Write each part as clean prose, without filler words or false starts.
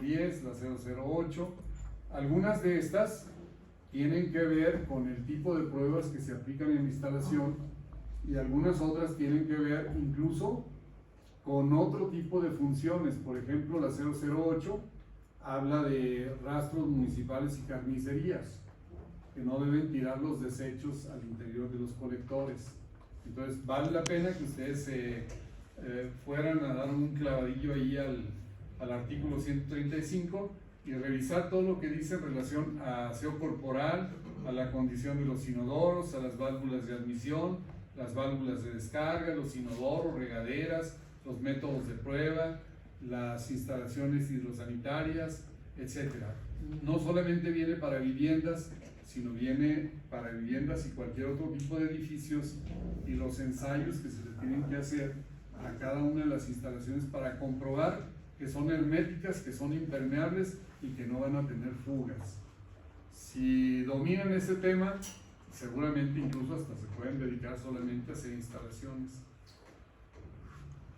0010, la 008. Algunas de estas tienen que ver con el tipo de pruebas que se aplican en la instalación y algunas otras tienen que ver incluso con otro tipo de funciones. Por ejemplo, la 008 habla de rastros municipales y carnicerías, que no deben tirar los desechos al interior de los colectores. Entonces vale la pena que ustedes fueran a dar un clavadillo ahí al artículo 135 y revisar todo lo que dice en relación a aseo corporal, a la condición de los inodoros, a las válvulas de admisión, las válvulas de descarga, los inodoros, regaderas, los métodos de prueba, las instalaciones hidrosanitarias, etc. No solamente viene para viviendas, sino viene para viviendas y cualquier otro tipo de edificios, y los ensayos que se le tienen que hacer a cada una de las instalaciones para comprobar que son herméticas, que son impermeables y que no van a tener fugas. Si dominan ese tema, seguramente incluso hasta se pueden dedicar solamente a hacer instalaciones.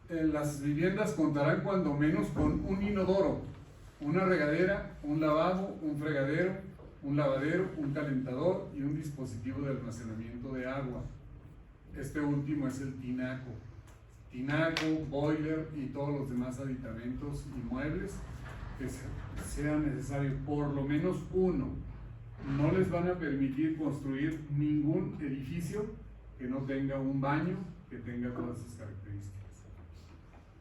Las viviendas contarán cuando menos con un inodoro, una regadera, un lavabo, un fregadero, un lavadero, un calentador y un dispositivo de almacenamiento de agua. Este último es el tinaco. Tinaco, boiler y todos los demás aditamentos y muebles que sea necesario, por lo menos uno. No les van a permitir construir ningún edificio que no tenga un baño que tenga todas esas características.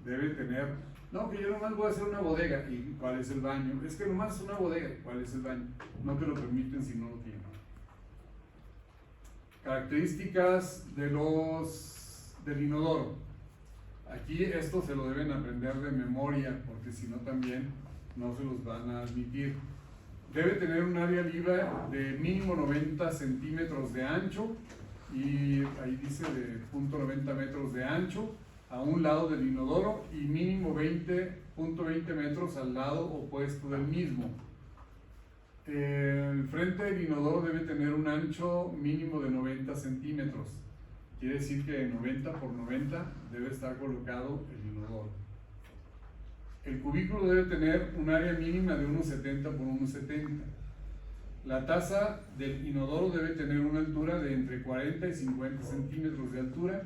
Debe tener, no, que yo nomás voy a hacer una bodega. ¿Y cuál es el baño? Es que nomás es una bodega. ¿Cuál es el baño? No te lo permiten si no lo tienen. Características del inodoro. Aquí esto se lo deben aprender de memoria, porque si no también no se los van a admitir. Debe tener un área libre de mínimo 90 centímetros de ancho, y ahí dice de 0.90 metros de ancho a un lado del inodoro, y mínimo 0.20 metros al lado opuesto del mismo. El frente del inodoro debe tener un ancho mínimo de 90 centímetros. Quiere decir que de 90 por 90 debe estar colocado el inodoro. El cubículo debe tener un área mínima de 1,70 por 1,70. La taza del inodoro debe tener una altura de entre 40 y 50 centímetros de altura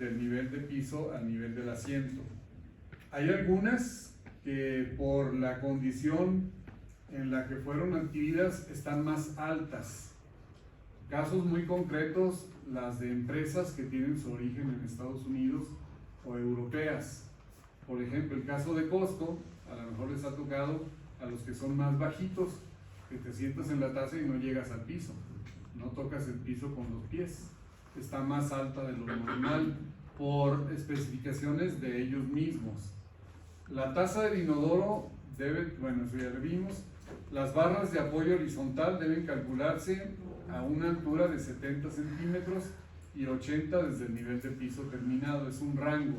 del nivel de piso al nivel del asiento. Hay algunas que por la condición en la que fueron adquiridas están más altas. Casos muy concretos, las de empresas que tienen su origen en Estados Unidos o europeas. Por ejemplo, el caso de Costco, a lo mejor les ha tocado a los que son más bajitos, que te sientas en la taza y no llegas al piso, no tocas el piso con los pies, está más alta de lo normal por especificaciones de ellos mismos. La taza del inodoro debe, bueno, eso ya lo vimos. Las barras de apoyo horizontal deben calcularse a una altura de 70 centímetros y 80 desde el nivel de piso terminado, es un rango.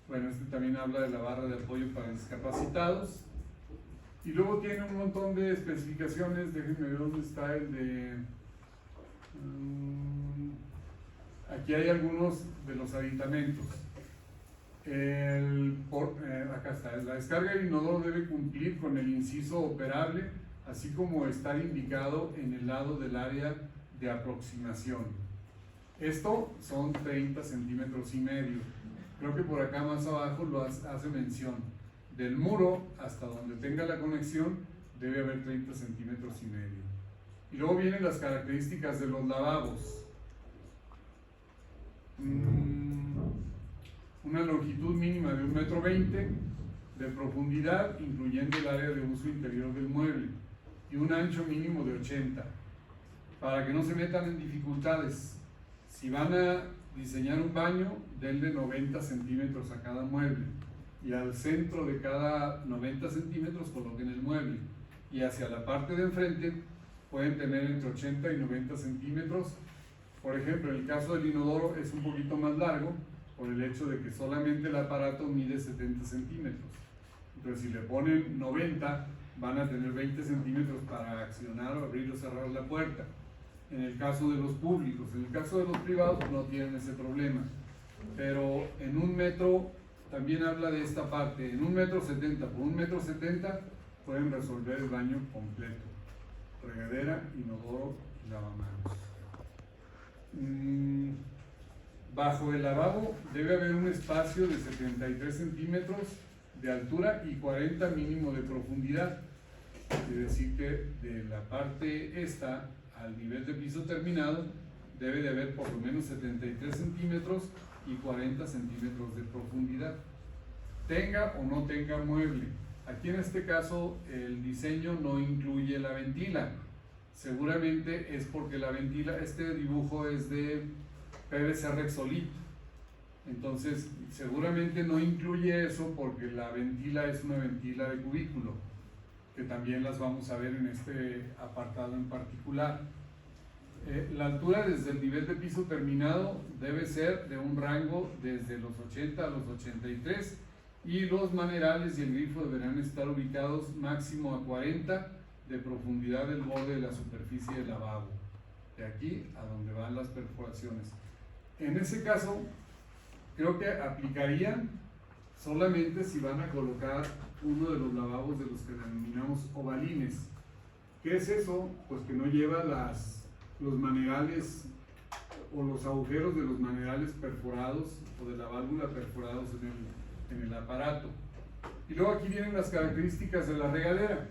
Bueno, este también habla de la barra de apoyo para discapacitados. Y luego tiene un montón de especificaciones. Déjenme ver dónde está el de... aquí hay algunos de los aditamentos. Acá está. La descarga del inodoro debe cumplir con el inciso operable, así como estar indicado en el lado del área de aproximación. Esto son 30 centímetros y medio. Creo que por acá más abajo lo hace mención. Del muro hasta donde tenga la conexión debe haber 30 centímetros y medio. Y luego vienen las características de los lavabos. Una longitud mínima de 1,20 m, de profundidad, incluyendo el área de uso interior del mueble, y un ancho mínimo de 80, para que no se metan en dificultades. Si van a diseñar un baño, denle 90 centímetros a cada mueble, y al centro de cada 90 centímetros coloquen el mueble, y hacia la parte de enfrente pueden tener entre 80 y 90 centímetros. Por ejemplo, el caso del inodoro es un poquito más largo, por el hecho de que solamente el aparato mide 70 centímetros. Entonces, si le ponen 90, van a tener 20 centímetros para accionar o abrir o cerrar la puerta. En el caso de los públicos, en el caso de los privados no tienen ese problema. Pero en 1 metro, también habla de esta parte, en 1,70 m por 1,70 m pueden resolver el baño completo: regadera, inodoro y lavamanos. Bajo el lavabo debe haber un espacio de 73 centímetros de altura y 40 mínimo de profundidad. Quiere decir que de la parte esta al nivel de piso terminado debe de haber por lo menos 73 centímetros y 40 centímetros de profundidad. Tenga o no tenga mueble. Aquí en este caso el diseño no incluye la ventila. Seguramente es porque la ventila, este dibujo es de PVC Rexolite. Entonces seguramente no incluye eso porque la ventila es una ventila de cubículo, que también las vamos a ver en este apartado en particular. La altura desde el nivel de piso terminado debe ser de un rango desde los 80 a los 83 y los manerales y el grifo deberán estar ubicados máximo a 40 de profundidad del borde de la superficie del lavabo, de aquí a donde van las perforaciones. En ese caso, creo que aplicarían solamente si van a colocar uno de los lavabos de los que denominamos ovalines. ¿Qué es eso? Pues que no lleva los manerales o los agujeros de los manerales perforados o de la válvula perforados en el aparato. Y luego aquí vienen las características de la regadera.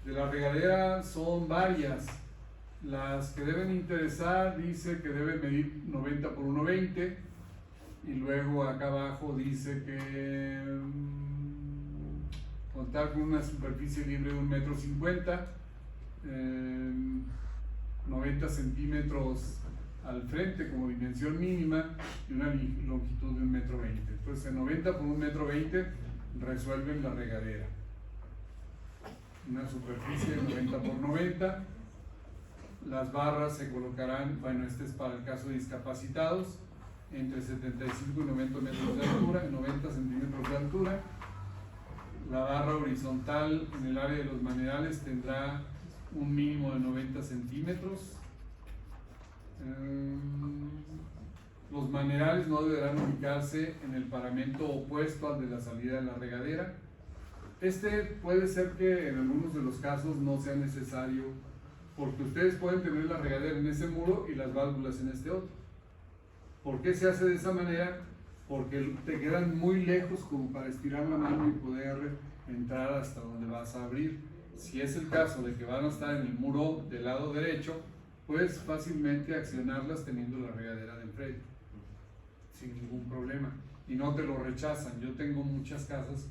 De la regadera son varias. Las que deben interesar dice que debe medir 90 por 1,20 y luego acá abajo dice que contar con una superficie libre de 1,50 m, 90 centímetros al frente como dimensión mínima y una longitud de 1,20 m. Entonces en 90 por 1,20 m resuelven la regadera. Una superficie de 90 por 90. Las barras se colocarán, bueno, este es para el caso de discapacitados, entre 75 y 90 metros de altura, 90 centímetros de altura. La barra horizontal en el área de los manerales tendrá un mínimo de 90 centímetros. Los manerales no deberán ubicarse en el paramento opuesto al de la salida de la regadera. Puede ser que en algunos de los casos no sea necesario, porque ustedes pueden tener la regadera en ese muro y las válvulas en este otro. ¿Por qué se hace de esa manera? Porque te quedan muy lejos como para estirar la mano y poder entrar hasta donde vas a abrir. Si es el caso de que van a estar en el muro del lado derecho, puedes fácilmente accionarlas teniendo la regadera de enfrente, sin ningún problema, y no te lo rechazan. Yo tengo muchas casas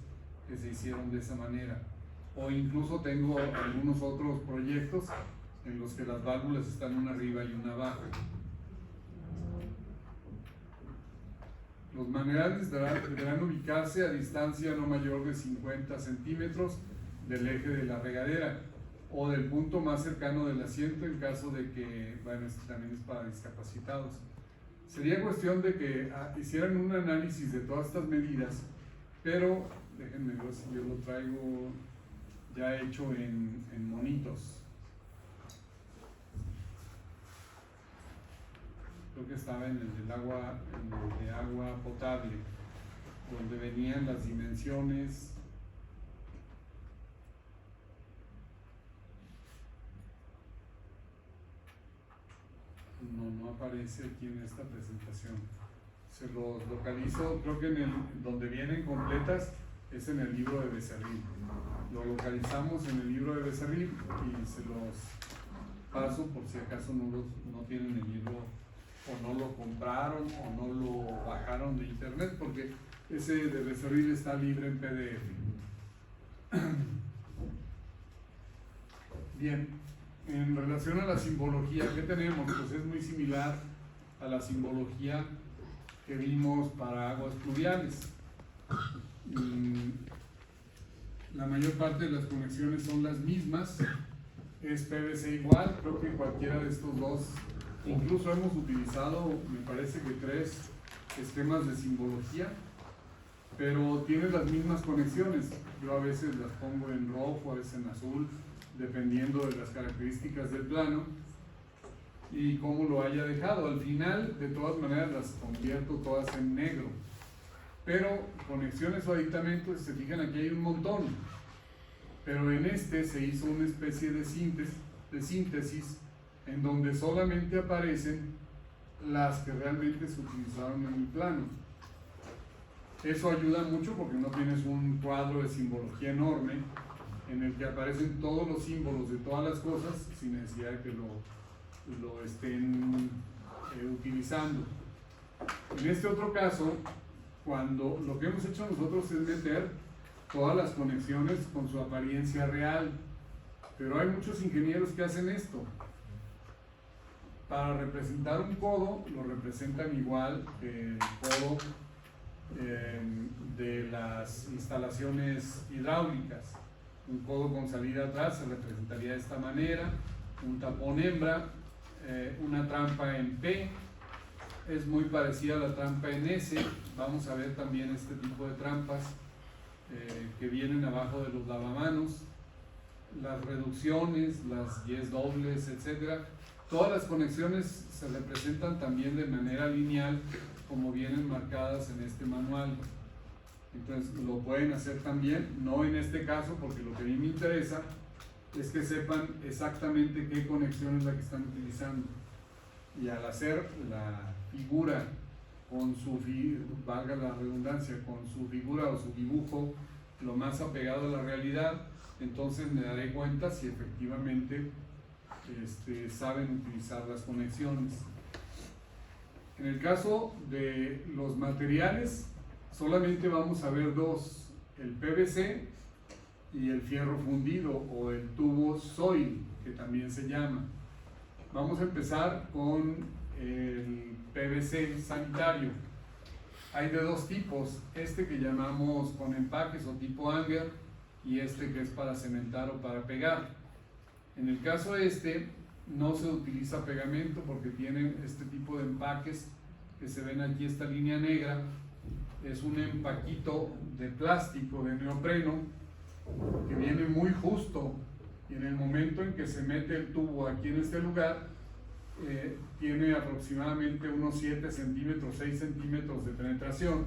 que se hicieron de esa manera, o incluso tengo algunos otros proyectos en los que las válvulas están una arriba y una abajo. Los manerales deberán ubicarse a distancia no mayor de 50 centímetros del eje de la regadera o del punto más cercano del asiento en caso de que, bueno, esto también es para discapacitados. Sería cuestión de que hicieran un análisis de todas estas medidas, pero déjenme ver si yo lo traigo ya hecho en monitos. Creo que estaba en el de agua potable, donde venían las dimensiones. No aparece aquí en esta presentación. Se los localizo, creo que donde vienen completas es en el libro de Becerril. Lo localizamos en el libro de Becerril y se los paso por si acaso no tienen el libro, o no lo compraron o no lo bajaron de internet, porque ese de Becerril está libre en PDF. Bien, en relación a la simbología, ¿qué tenemos? Pues es muy similar a la simbología que vimos para aguas pluviales. La mayor parte de las conexiones son las mismas, es PVC igual, creo que cualquiera de estos dos. Incluso hemos utilizado, me parece que 3 esquemas de simbología, pero tiene las mismas conexiones. Yo a veces las pongo en rojo, a veces en azul, dependiendo de las características del plano y cómo lo haya dejado. Al final, de todas maneras, las convierto todas en negro. Pero conexiones o aditamentos, se fijan, aquí hay un montón. pero en este se hizo una especie de síntesis en donde solamente aparecen las que realmente se utilizaron en el plano. Eso ayuda mucho porque no tienes un cuadro de simbología enorme en el que aparecen todos los símbolos de todas las cosas sin necesidad de que lo estén utilizando. En este otro caso, cuando lo que hemos hecho nosotros es meter todas las conexiones con su apariencia real, pero hay muchos ingenieros que hacen esto. Para representar un codo, lo representan igual que el codo de las instalaciones hidráulicas. Un codo con salida atrás se representaría de esta manera, un tapón hembra, una trampa en P, es muy parecida a la trampa en S. Vamos a ver también este tipo de trampas que vienen abajo de los lavamanos, las reducciones, las yes dobles, etcétera. Todas las conexiones se representan también de manera lineal como vienen marcadas en este manual. Entonces lo pueden hacer también, no en este caso porque lo que a mí me interesa es que sepan exactamente qué conexión es la que están utilizando. Y al hacer la figura con su, valga la redundancia, con su figura o su dibujo lo más apegado a la realidad, entonces me daré cuenta si efectivamente saben utilizar las conexiones. En el caso de los materiales, solamente vamos a ver dos, el PVC y el fierro fundido o el tubo soil, que también se llama. Vamos a empezar con el PVC sanitario. Hay de dos tipos, este que llamamos con empaques o tipo hanger y este que es para cementar o para pegar. En el caso no se utiliza pegamento porque tienen este tipo de empaques que se ven aquí, esta línea negra es un empaquito de plástico, de neopreno, que viene muy justo y en el momento en que se mete el tubo aquí en este lugar tiene aproximadamente unos 7 centímetros, 6 centímetros de penetración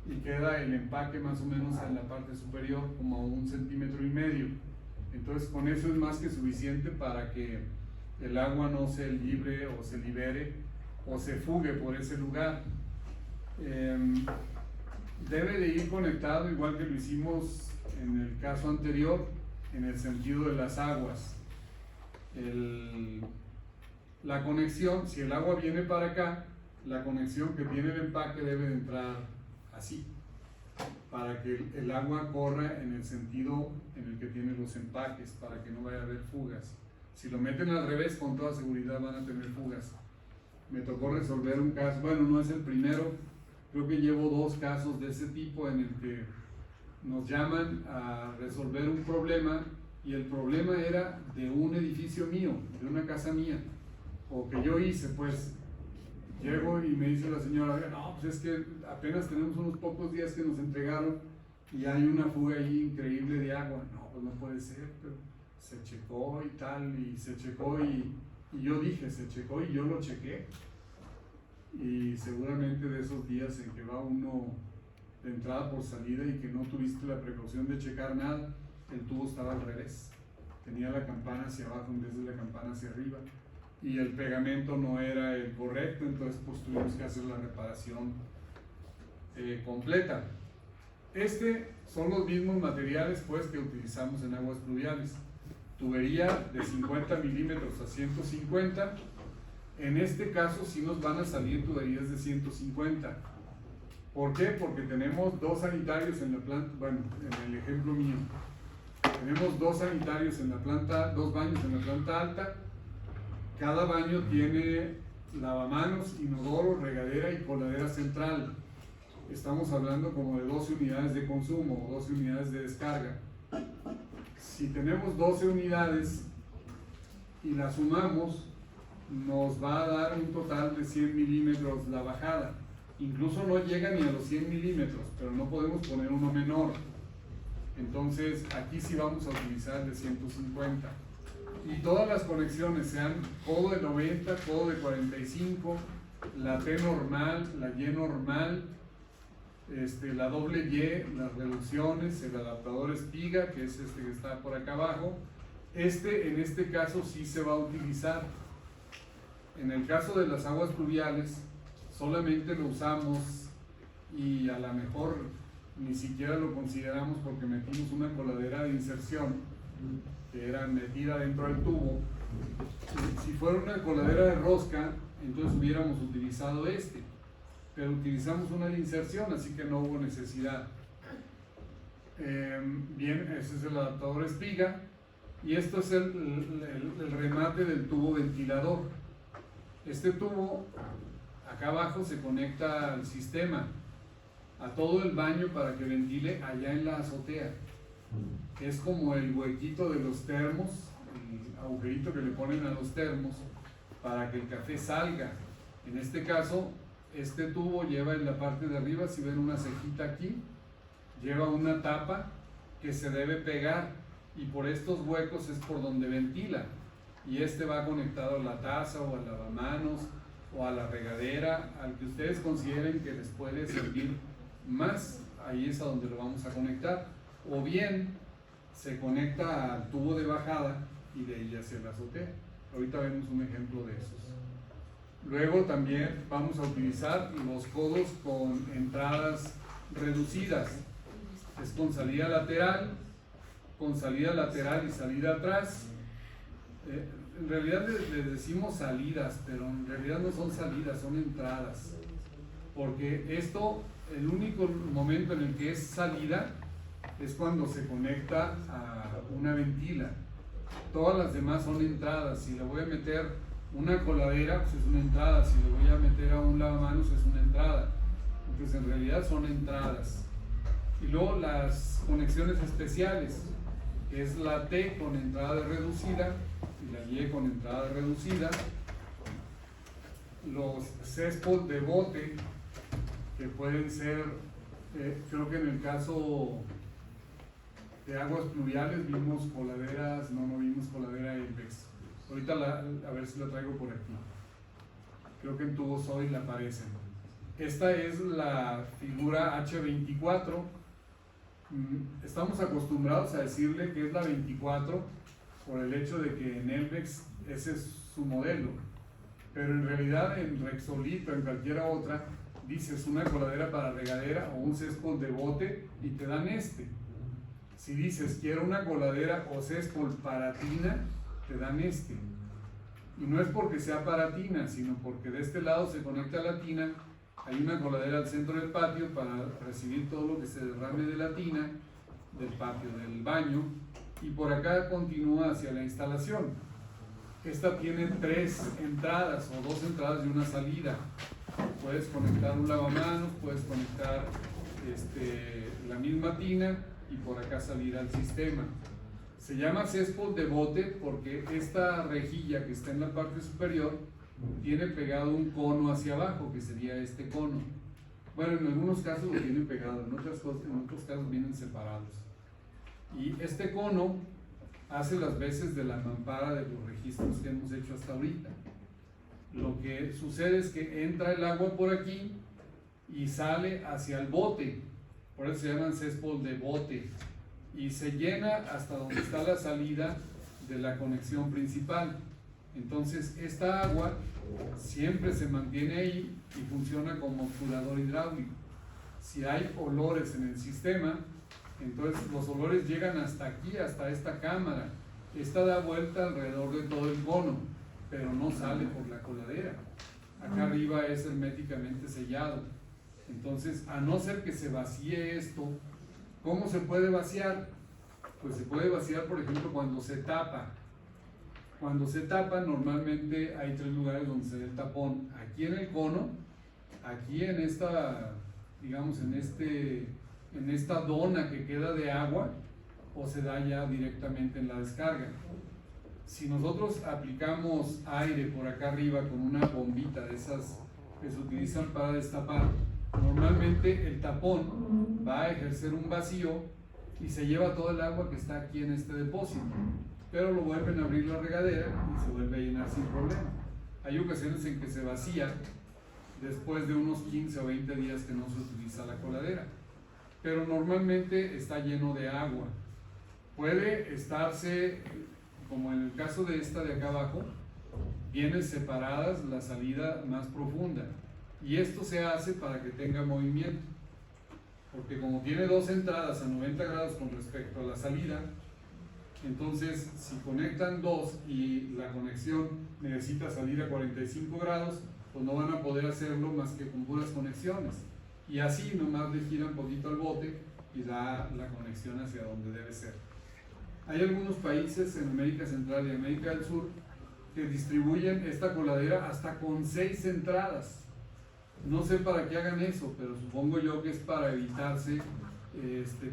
y queda el empaque más o menos en la parte superior como a 1,5 centímetros. Entonces con eso es más que suficiente para que el agua no se libre o se libere o se fugue por ese lugar. Debe de ir conectado igual que lo hicimos en el caso anterior en el sentido de las aguas. La conexión, si el agua viene para acá, la conexión que tiene el empaque debe de entrar así, para que el agua corra en el sentido en el que tienen los empaques, para que no vaya a haber fugas. Si lo meten al revés, con toda seguridad van a tener fugas. Me tocó resolver un caso, bueno, no es el primero, creo que llevo 2 casos de ese tipo en el que nos llaman a resolver un problema y el problema era de un edificio mío, de una casa mía, o que yo hice, pues. Llego y me dice la señora, no, pues es que apenas tenemos unos pocos días que nos entregaron y hay una fuga ahí increíble de agua. No, pues no puede ser, pero se checó y tal, y se checó y yo dije, se checó y yo lo chequé. Y seguramente de esos días en que va uno de entrada por salida y que no tuviste la precaución de checar nada, el tubo estaba al revés. Tenía la campana hacia abajo en vez de la campana hacia arriba. Y el pegamento no era el correcto, entonces pues tuvimos que hacer la reparación completa. Son los mismos materiales pues que utilizamos en aguas pluviales. Tubería de 50 milímetros a 150. En este caso sí nos van a salir tuberías de 150. ¿Por qué? Porque tenemos 2 sanitarios en la planta, bueno, en el ejemplo mío. Tenemos 2 sanitarios en la planta, 2 baños en la planta alta. Cada baño tiene lavamanos, inodoro, regadera y coladera central. Estamos hablando como de 12 unidades de consumo o 12 unidades de descarga. Si tenemos 12 unidades y las sumamos, nos va a dar un total de 100 milímetros la bajada. Incluso no llega ni a los 100 milímetros, pero no podemos poner uno menor. Entonces aquí sí vamos a utilizar el de 150. Y todas las conexiones, sean codo de 90, codo de 45, la T normal, la Y normal, la doble Y, las reducciones, el adaptador espiga, que es este que está por acá abajo. En este caso sí se va a utilizar. En el caso de las aguas pluviales, solamente lo usamos y a lo mejor ni siquiera lo consideramos porque metimos una coladera de inserción que era metida dentro del tubo. Si fuera una coladera de rosca, entonces hubiéramos utilizado pero utilizamos una de inserción, así que no hubo necesidad. Bien, ese es el adaptador espiga y esto es el remate del tubo ventilador. Este tubo acá abajo se conecta al sistema, a todo el baño para que ventile allá en la azotea. Es como el huequito de los termos, el agujerito que le ponen a los termos para que el café salga. En este caso, este tubo lleva en la parte de arriba, si ven una cejita aquí, lleva una tapa que se debe pegar y por estos huecos es por donde ventila. Y va conectado a la taza o al lavamanos o a la regadera, al que ustedes consideren que les puede servir más, ahí es a donde lo vamos a conectar. O bien se conecta al tubo de bajada y de ahí hacia la azotea. Ahorita vemos un ejemplo de esos. Luego también vamos a utilizar los codos con entradas reducidas. Es con salida lateral y salida atrás. En realidad les decimos salidas, pero en realidad no son salidas, son entradas. Porque el único momento en el que es salida es cuando se conecta a una ventila. Todas las demás son entradas. Si le voy a meter una coladera, pues es una entrada. Si le voy a meter a un lavamanos, es una entrada. Entonces en realidad son entradas. Y luego las conexiones especiales, que es la T con entrada de reducida y la Y con entrada de reducida. Los césped de bote, que pueden ser, creo que en el caso de aguas pluviales vimos coladeras, no vimos coladera Elvex. Ahorita a ver si la traigo por aquí. Creo que en tubos hoy la aparecen. Esta es la figura H24. Estamos acostumbrados a decirle que es la 24 por el hecho de que en Elvex ese es su modelo. Pero en realidad en Rexolit o en cualquiera otra dices una coladera para regadera o un césped de bote y te dan Si dices quiero una coladera o césped para tina, te dan Y no es porque sea para tina, sino porque de este lado se conecta a la tina, hay una coladera al centro del patio para recibir todo lo que se derrame de la tina, del patio, del baño, y por acá continúa hacia la instalación. Esta tiene 3 entradas o 2 entradas y una salida. Puedes conectar un lavamanos, puedes conectar la misma tina y por acá salir al sistema. Se llama césped de bote porque esta rejilla que está en la parte superior tiene pegado un cono hacia abajo, que sería este cono. Bueno, en algunos casos lo tienen pegado, en otros casos vienen separados. Y este cono hace las veces de la mampara de los registros que hemos hecho hasta ahorita. Lo que sucede es que entra el agua por aquí y sale hacia el bote, por eso se llaman césped de bote, y se llena hasta donde está la salida de la conexión principal. Entonces esta agua siempre se mantiene ahí y funciona como obturador hidráulico. Si hay olores en el sistema, entonces los olores llegan hasta aquí, hasta esta cámara. Esta da vuelta alrededor de todo el cono, pero no sale por la coladera. Acá arriba es herméticamente sellado. Entonces, a no ser que se vacíe esto, ¿cómo se puede vaciar? Pues se puede vaciar, por ejemplo, cuando se tapa. Cuando se tapa, normalmente hay 3 lugares donde se da el tapón. Aquí en el cono, aquí en esta, digamos, en esta dona que queda de agua, o se da ya directamente en la descarga. Si nosotros aplicamos aire por acá arriba con una bombita de esas que se utilizan para destapar, normalmente el tapón va a ejercer un vacío y se lleva todo el agua que está aquí en este depósito, pero lo vuelven a abrir la regadera y se vuelve a llenar sin problema. Hay ocasiones en que se vacía después de unos 15 o 20 días que no se utiliza la coladera. Pero normalmente está lleno de agua. Puede estarse, como en el caso de esta de acá abajo, vienen separadas la salida más profunda. Y esto se hace para que tenga movimiento. Porque como tiene dos entradas a 90 grados con respecto a la salida, entonces si conectan dos y la conexión necesita salir a 45 grados, pues no van a poder hacerlo más que con puras conexiones. Y así nomás le giran poquito al bote y da la conexión hacia donde debe ser. Hay algunos países en América Central y América del Sur que distribuyen esta coladera hasta con 6 entradas. No sé para qué hagan eso, pero supongo yo que es para evitarse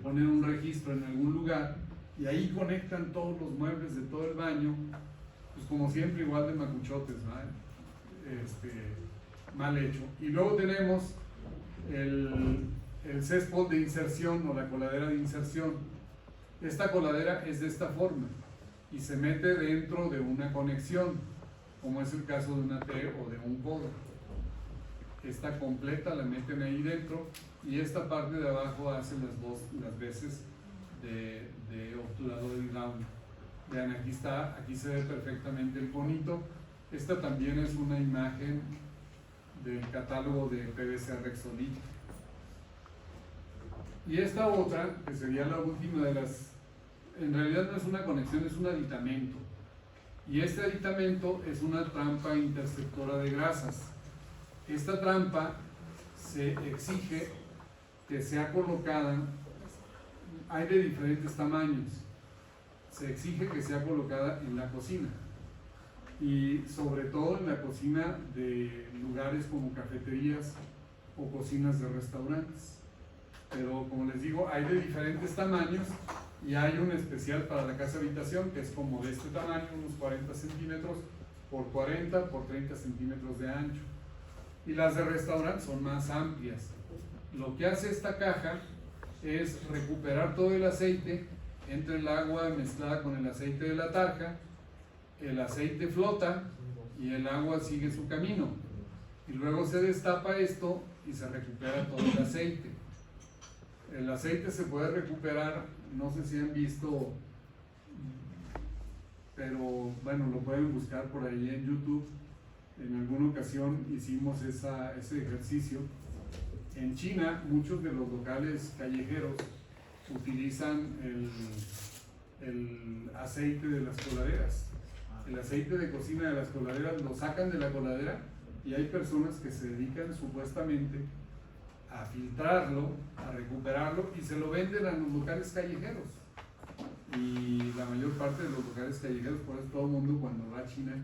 poner un registro en algún lugar y ahí conectan todos los muebles de todo el baño, pues como siempre igual de macuchotes, ¿no? Mal hecho. Y luego tenemos el césped de inserción o la coladera de inserción. Esta coladera es de esta forma y se mete dentro de una conexión, como es el caso de una T o de un codo. Esta completa la meten ahí dentro y esta parte de abajo hace las veces de obturador hidráulico. Vean, aquí está, aquí se ve perfectamente el conito. Esta también es una imagen del catálogo de PVC Rexolite. Y esta otra, que sería la última de las, en realidad no es una conexión, es un aditamento. Y este aditamento es una trampa interceptora de grasas. Esta trampa se exige que sea colocada, hay de diferentes tamaños, se exige que sea colocada en la cocina y sobre todo en la cocina de lugares como cafeterías o cocinas de restaurantes. Pero como les digo, hay de diferentes tamaños y hay un especial para la casa habitación que es como de este tamaño, unos 40 centímetros por 40 por 30 centímetros de ancho. Y las de restaurante son más amplias. Lo que hace esta caja es recuperar todo el aceite entre el agua mezclada con el aceite de la tarja. El aceite flota y el agua sigue su camino. Y luego se destapa esto y se recupera todo el aceite. El aceite se puede recuperar, no sé si han visto, pero bueno, lo pueden buscar por ahí en YouTube. En alguna ocasión hicimos ese ejercicio. En China, muchos de los locales callejeros utilizan el aceite de las coladeras. El aceite de cocina de las coladeras lo sacan de la coladera y hay personas que se dedican supuestamente a filtrarlo, a recuperarlo y se lo venden a los locales callejeros. Y la mayor parte de los locales callejeros, por eso todo el mundo cuando va a China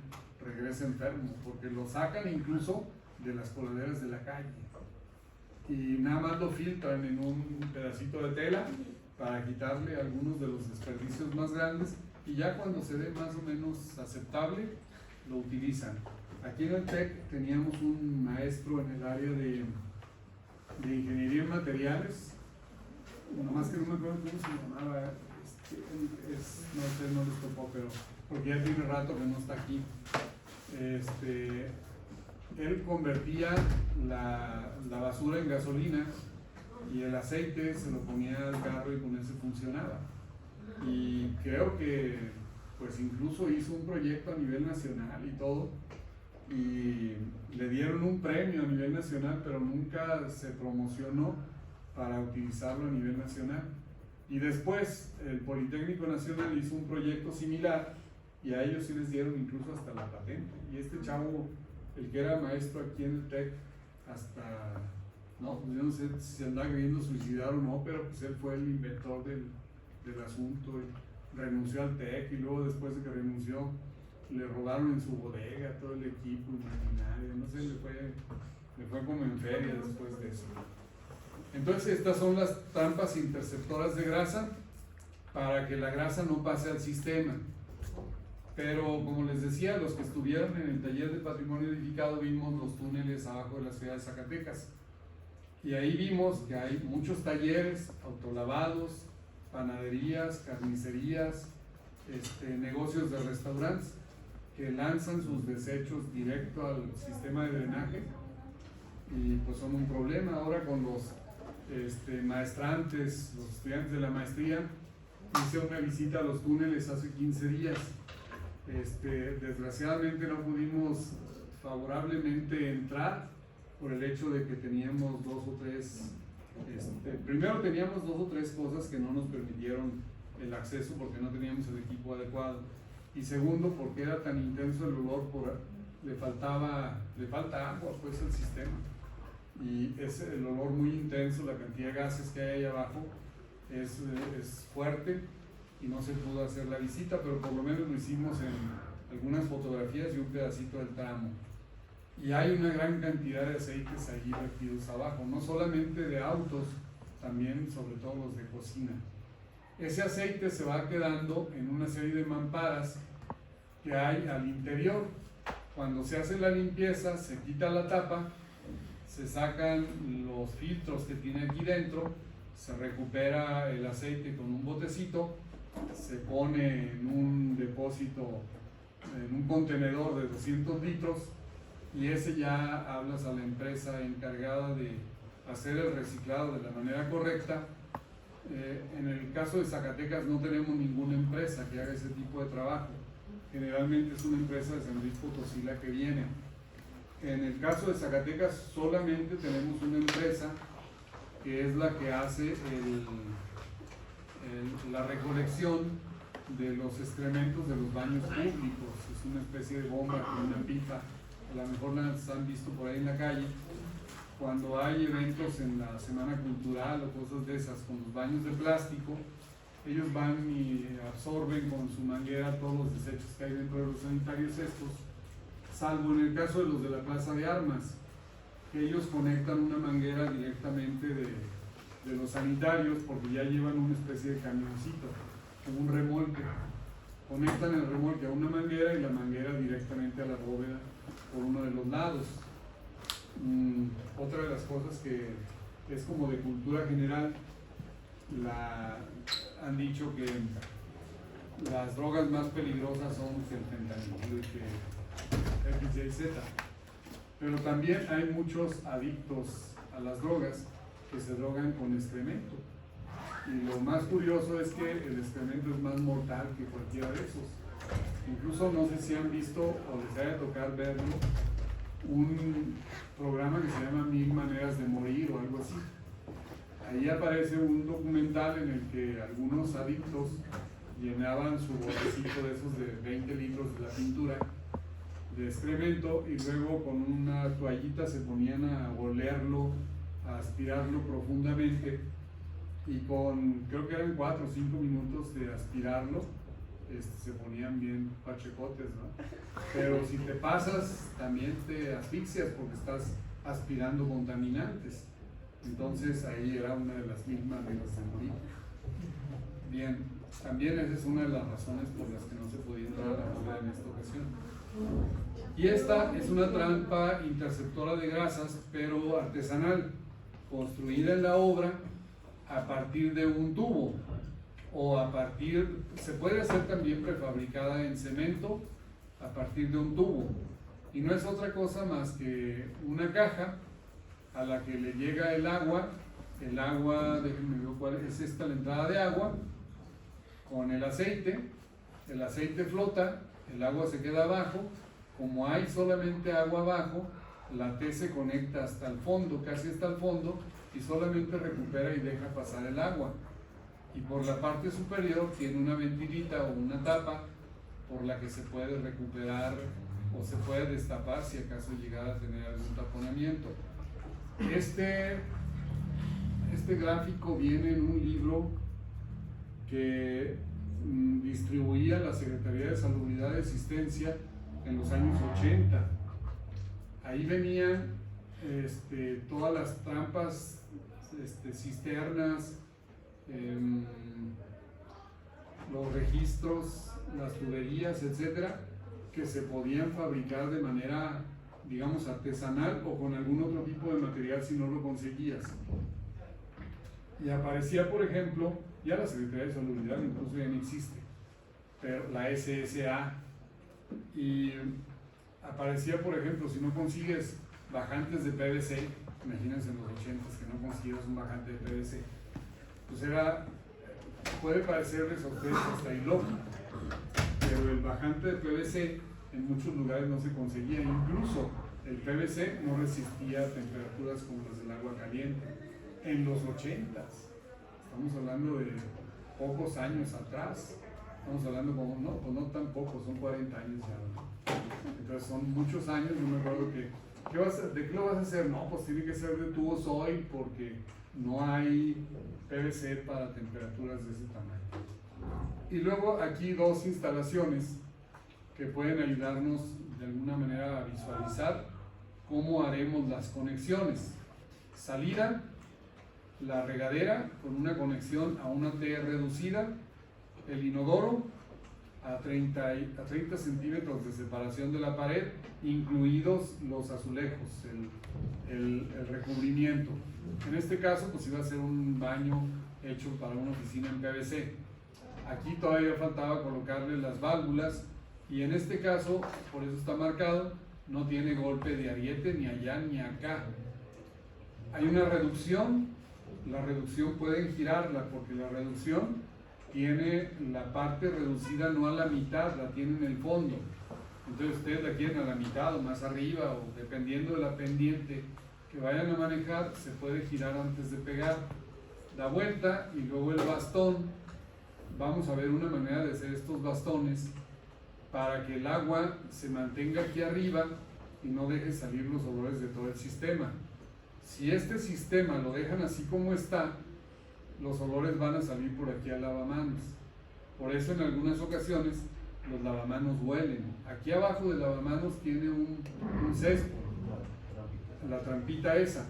regresa enfermo, porque lo sacan incluso de las coladeras de la calle y nada más lo filtran en un pedacito de tela para quitarle algunos de los desperdicios más grandes y ya cuando se ve más o menos aceptable lo utilizan. Aquí en el TEC teníamos un maestro en el área de ingeniería en materiales, nomás que no me acuerdo cómo se llamaba, no sé, no les tocó, pero porque ya tiene rato que no está aquí. Él convertía la basura en gasolina y el aceite se lo ponía al carro y con eso funcionaba. Y creo que pues incluso hizo un proyecto a nivel nacional y todo, y le dieron un premio a nivel nacional, pero nunca se promocionó para utilizarlo a nivel nacional. Y después el Politécnico Nacional hizo un proyecto similar y a ellos sí les dieron incluso hasta la patente. Y este chavo, el que era maestro aquí en el TEC, hasta, no, pues yo no sé si andaba queriendo suicidar o no, pero pues él fue el inventor del asunto y renunció al TEC y luego después de que renunció le robaron en su bodega todo el equipo y maquinaria, no sé, le fue como en feria después de eso. Entonces estas son las trampas interceptoras de grasa para que la grasa no pase al sistema. Pero como les decía, los que estuvieron en el taller de patrimonio edificado vimos los túneles abajo de la ciudad de Zacatecas y ahí vimos que hay muchos talleres, autolavados, panaderías, carnicerías, negocios de restaurantes que lanzan sus desechos directo al sistema de drenaje y pues son un problema. Ahora con los maestrantes, los estudiantes de la maestría, hice una visita a los túneles hace 15 días. Desgraciadamente no pudimos favorablemente entrar por el hecho de que teníamos primero teníamos 2 o 3 cosas que no nos permitieron el acceso porque no teníamos el equipo adecuado, y segundo porque era tan intenso el olor, le falta agua pues al sistema, y es el olor muy intenso, la cantidad de gases que hay ahí abajo es fuerte, y no se pudo hacer la visita, pero por lo menos lo hicimos en algunas fotografías y un pedacito del tramo. Y hay una gran cantidad de aceites ahí vertidos abajo, no solamente de autos, también sobre todo los de cocina. Ese aceite se va quedando en una serie de mamparas que hay al interior. Cuando se hace la limpieza, se quita la tapa, se sacan los filtros que tiene aquí dentro, se recupera el aceite con un botecito, se pone en un depósito, en un contenedor de 200 litros, y ese ya hablas a la empresa encargada de hacer el reciclado de la manera correcta. En el caso de Zacatecas no tenemos ninguna empresa que haga ese tipo de trabajo. Generalmente es una empresa de San Luis Potosí la que viene. En el caso de Zacatecas solamente tenemos una empresa que es la que hace la recolección de los excrementos de los baños públicos. Es una especie de bomba con una pipa, a lo mejor las han visto por ahí en la calle. Cuando hay eventos en la semana cultural o cosas de esas con los baños de plástico, ellos van y absorben con su manguera todos los desechos que hay dentro de los sanitarios estos, salvo en el caso de los de la Plaza de Armas, que ellos conectan una manguera directamente de los sanitarios, porque ya llevan una especie de camioncito, como un remolque. Conectan el remolque a una manguera y la manguera directamente a la bóveda por uno de los lados. Otra de las cosas que es como de cultura general, han dicho que las drogas más peligrosas son el fentanilo y que X, Y, Z, pero también hay muchos adictos a las drogas que se drogan con excremento, y lo más curioso es que el excremento es más mortal que cualquiera de esos. Incluso no sé si han visto o les haya tocado verlo, un programa que se llama 1000 maneras de morir o algo así. Ahí aparece un documental en el que algunos adictos llenaban su botecito de esos de 20 litros de la pintura de excremento, y luego con una toallita se ponían a olerlo, a aspirarlo profundamente, y creo que eran 4 o 5 minutos de aspirarlo, se ponían bien pachecotes, ¿no? Pero si te pasas también te asfixias porque estás aspirando contaminantes. Entonces ahí era una de las 1000 maneras de morir. Bien, también esa es una de las razones por las que no se podía entrar a la bóveda en esta ocasión. Y esta es una trampa interceptora de grasas, pero artesanal, construida en la obra a partir de un tubo, o se puede hacer también prefabricada en cemento a partir de un tubo, y no es otra cosa más que una caja a la que le llega el agua, déjenme ver cuál es esta, la entrada de agua, con el aceite flota, el agua se queda abajo, como hay solamente agua abajo, la T se conecta hasta el fondo, casi hasta el fondo, y solamente recupera y deja pasar el agua. Y por la parte superior tiene una ventilita o una tapa por la que se puede recuperar o se puede destapar si acaso llegara a tener algún taponamiento. Este gráfico viene en un libro que distribuía la Secretaría de Salubridad y Asistencia en los años 80. Ahí venían todas las trampas, cisternas, los registros, las tuberías, etcétera, que se podían fabricar de manera, digamos, artesanal o con algún otro tipo de material si no lo conseguías. Y aparecía, por ejemplo, ya la Secretaría de Salubridad incluso ya no existe, pero la SSA, y aparecía, por ejemplo, si no consigues bajantes de PVC, imagínense en los 80s que no consiguieras un bajante de PVC, pues puede parecerles a ustedes hasta ilógico, pero el bajante de PVC en muchos lugares no se conseguía, incluso el PVC no resistía a temperaturas como las del agua caliente en los 80s. Estamos hablando de pocos años atrás. Estamos hablando como, no, pues no tan pocos, son 40 años ya. Entonces son muchos años. Yo me acuerdo que, ¿de qué lo vas a hacer? No, pues tiene que ser de tubo soil porque no hay PVC para temperaturas de ese tamaño. Y luego aquí dos instalaciones que pueden ayudarnos de alguna manera a visualizar cómo haremos las conexiones. Salida, la regadera con una conexión a una T reducida, el inodoro a 30 centímetros de separación de la pared, incluidos los azulejos, el recubrimiento. En este caso pues iba a ser un baño hecho para una oficina en PVC. Aquí todavía faltaba colocarle las válvulas y en este caso, por eso está marcado, no tiene golpe de ariete ni allá ni acá. Hay una reducción, la reducción pueden girarla porque la reducción tiene la parte reducida no a la mitad, la tiene en el fondo. Entonces ustedes la quieren a la mitad o más arriba o dependiendo de la pendiente que vayan a manejar, se puede girar antes de pegar. Da vuelta y luego el bastón. Vamos a ver una manera de hacer estos bastones para que el agua se mantenga aquí arriba y no deje salir los olores de todo el sistema. Si este sistema lo dejan así como está, los olores van a salir por aquí al lavamanos. Por eso en algunas ocasiones los lavamanos huelen. Aquí abajo del lavamanos tiene un césped, la trampita esa,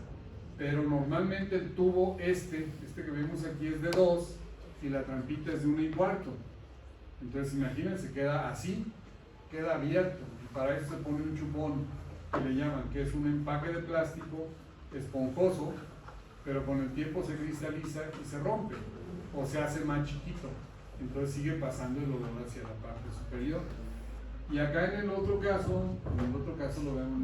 pero normalmente el tubo este que vemos aquí es de 2 y la trampita es de 1 1/4. Entonces imagínense, queda así, queda abierto, y para eso se pone un chupón que le llaman, que es un empaque de plástico esponjoso, pero con el tiempo se cristaliza y se rompe o se hace más chiquito, entonces sigue pasando el olor hacia la parte superior. Y acá en el otro caso lo vemos